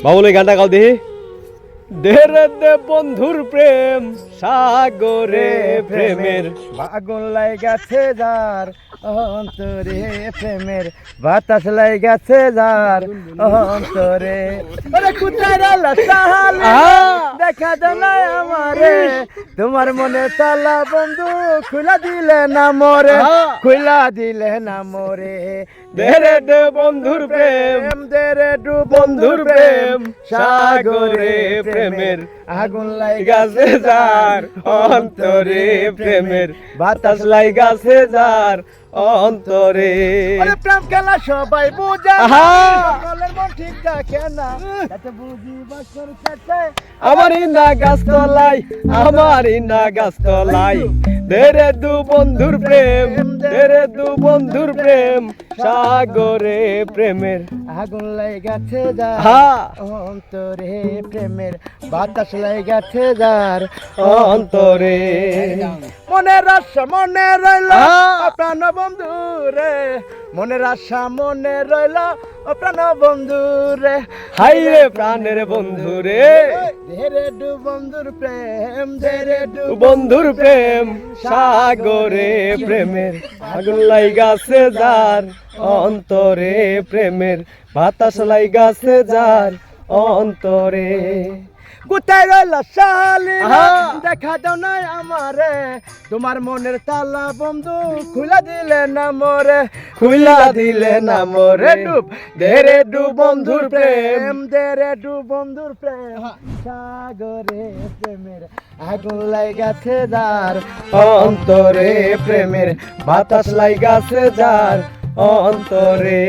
বাবুল এই গানটা গাও দেখি। দেরে দে বন্ধুর প্রেম সাগরে প্রেমের আগুন লাগাছে যার অন্তরে প্রেমের বাতাস লাগাছে যার অন্তরে ওরে কুতারা লাসালে দেখা জানাই আমারে তোমার মনে তালা বন্ধু খুলা দিলে না মোরে খুলা দিলে না মোরে দেরে দে বন্ধুর প্রেম দেরে ডু বন্ধুর প্রেম সাগরে প্রেমের আগুন লাগাছে যার অন্তরে প্রেমের বাতাস লাগাছে যার অন্তরে। আরে প্রেম খেলা সবাই বুঝে সকলের মন ঠিক থাকে না এত বুঝি বছর কাছে আমারই না গাছতলাই আমারই না গাছতলাই দেরে দু বন্ধুর প্রেম দেরে দু বন্ধুর প্রেম সাগরে প্রেমের আগুন লাগাছে যার অন্তরে প্রেমের বাতাস লাগাছে যার অন্তরে। মনের আশা মনে রইল প্রাণ বন্ধু রে মনের আশা মনে রইল প্রাণ বন্ধু রে হাই রে প্রাণের বন্ধু রে ধীরে ডু বন্ধুর প্রেম ধীরে ডু বন্ধুর প্রেম সাগরে প্রেমের আগুন লাগাছে যার অন্তরে প্রেমের বাতাস লাগাছে যার অন্তরে। কোথায় রইল শালি দেখা দাও না আমারে তোমার মনের তালা বন্ধু খুলা দিলে না মোরে খুলা দিলে না মোরে ডুব দেরে ডু বন্ধুর প্রেম দেরে ডু বন্ধুর প্রেম সাগরে প্রেমের আগুন লাগাছে যার অন্তরে প্রেমের বাতাস লাগাছে যার অন্তরে।